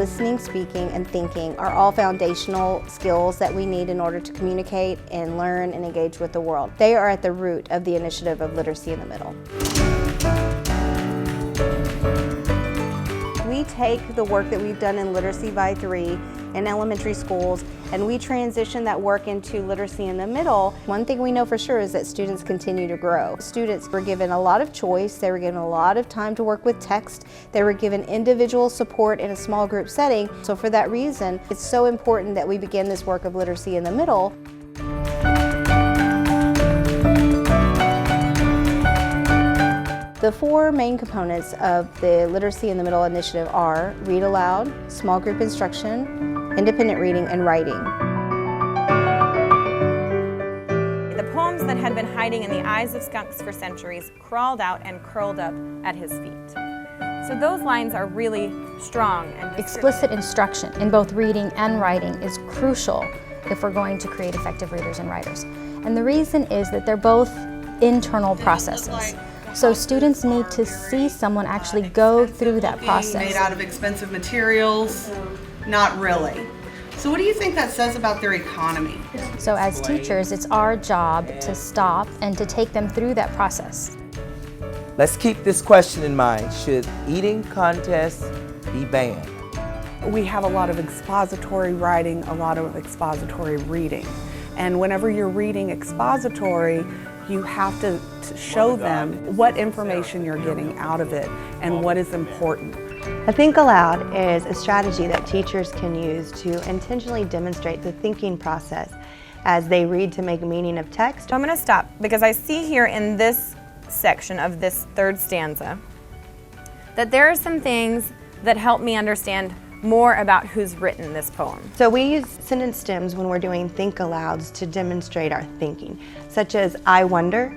listening, speaking, and thinking are all foundational skills that we need in order to communicate and learn and engage with the world. They are at the root of the initiative of Literacy in the Middle. We take the work that we've done in Literacy by 3 in elementary schools and we transition that work into Literacy in the Middle. One thing we know for sure is that students continue to grow. Students were given a lot of choice, they were given a lot of time to work with text, they were given individual support in a small group setting. So for that reason, it's so important that we begin this work of Literacy in the Middle. The 4 main components of the Literacy in the Middle initiative are read aloud, small group instruction, independent reading, and writing. The poems that had been hiding in the eyes of skunks for centuries crawled out and curled up at his feet. So those lines are really strong and explicit instruction in both reading and writing is crucial if we're going to create effective readers and writers. And the reason is that they're both internal processes. So students need to see someone actually go through that process. Made out of expensive materials? Not really. So what do you think that says about their economy? So as teachers, it's our job to stop and to take them through that process. Let's keep this question in mind. Should eating contests be banned? We have a lot of expository writing, a lot of expository reading. And whenever you're reading expository, you have to show them what information you're getting out of it and what is important. Think Aloud is a strategy that teachers can use to intentionally demonstrate the thinking process as they read to make meaning of text. I'm going to stop because I see here in this section of this 3rd stanza that there are some things that help me understand more about who's written this poem. So we use sentence stems when we're doing think alouds to demonstrate our thinking, such as I wonder,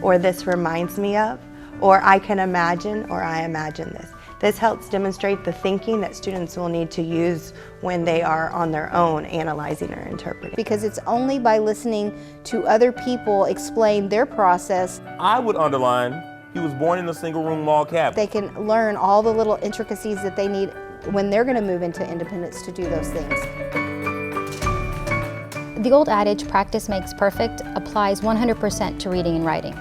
or this reminds me of, or I can imagine, or I imagine this. This helps demonstrate the thinking that students will need to use when they are on their own analyzing or interpreting. Because it's only by listening to other people explain their process. I would underline, he was born in a single-room log cabin. They can learn all the little intricacies that they need when they're going to move into independence to do those things. The old adage, practice makes perfect, applies 100% to reading and writing.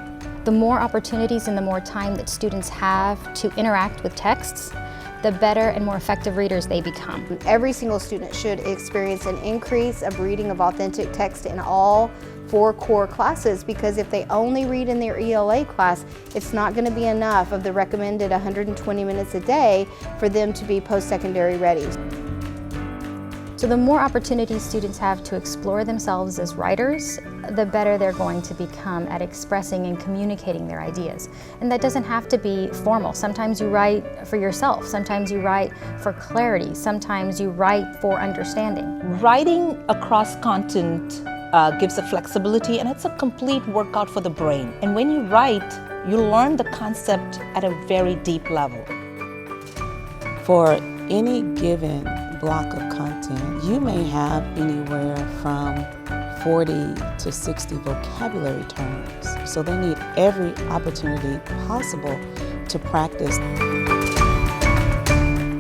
The more opportunities and the more time that students have to interact with texts, the better and more effective readers they become. Every single student should experience an increase of reading of authentic text in all 4 core classes, because if they only read in their ELA class, it's not going to be enough of the recommended 120 minutes a day for them to be post-secondary ready. So the more opportunities students have to explore themselves as writers, the better they're going to become at expressing and communicating their ideas. And that doesn't have to be formal. Sometimes you write for yourself, sometimes you write for clarity, sometimes you write for understanding. Writing across content gives a flexibility, and it's a complete workout for the brain. And when you write, you learn the concept at a very deep level. For any given block of content, you may have anywhere from 40 to 60 vocabulary terms. So they need every opportunity possible to practice.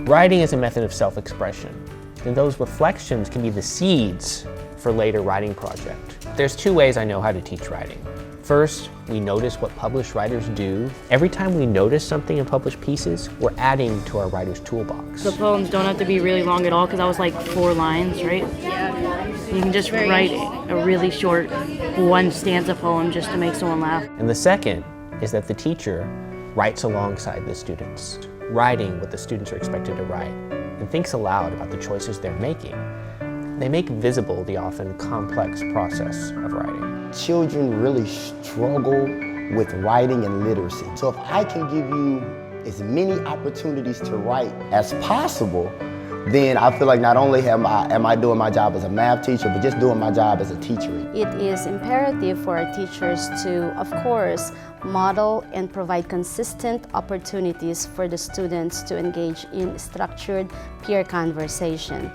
Writing is a method of self-expression, and those reflections can be the seeds for later writing project. There's 2 ways I know how to teach writing. First, we notice what published writers do. Every time we notice something in published pieces, we're adding to our writer's toolbox. The poems don't have to be really long at all, because that was like 4 lines, right? Yeah. You can just write a really short 1 stanza poem just to make someone laugh. And the second is that the teacher writes alongside the students, writing what the students are expected to write, and thinks aloud about the choices they're making. They make visible the often complex process of writing. Children really struggle with writing and literacy. So if I can give you as many opportunities to write as possible, then I feel like not only am I doing my job as a math teacher, but just doing my job as a teacher. It is imperative for our teachers to, of course, model and provide consistent opportunities for the students to engage in structured peer conversation.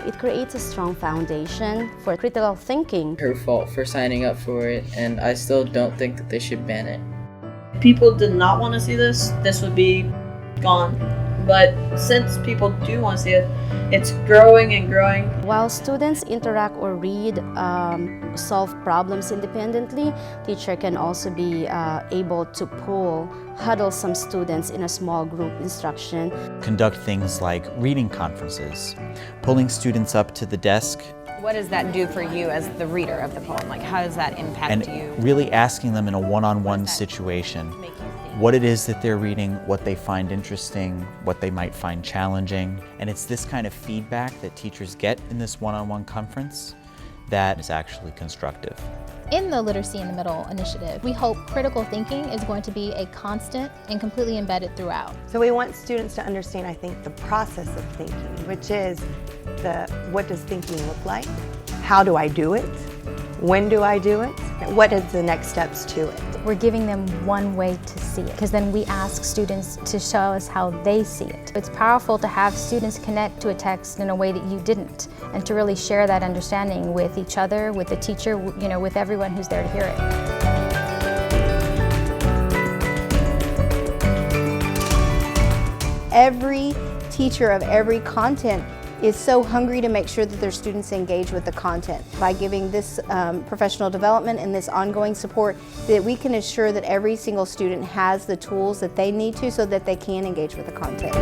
It creates a strong foundation for critical thinking. Her fault for signing up for it, and I still don't think that they should ban it. People did not want to see this. This would be gone. but since people do want to see it, it's growing and growing. While students interact or read, solve problems independently, teacher can also be able to huddle some students in a small group instruction. Conduct things like reading conferences, pulling students up to the desk. What does that do for you as the reader of the poem? Like, how does that impact And you? really asking them in a one-on-one situation what it is that they're reading, what they find interesting, what they might find challenging. And it's this kind of feedback that teachers get in this one-on-one conference that is actually constructive. In the Literacy in the Middle initiative, we hope critical thinking is going to be a constant and completely embedded throughout. So we want students to understand, I think, the process of thinking, which is what does thinking look like? How do I do it? When do I do it? What is the next steps to it? We're giving them one way to see it, because then we ask students to show us how they see it. It's powerful to have students connect to a text in a way that you didn't, and to really share that understanding with each other, with the teacher, with everyone who's there to hear it. Every teacher of every content is so hungry to make sure that their students engage with the content. By giving this professional development and this ongoing support, that we can assure that every single student has the tools that they need to so that they can engage with the content.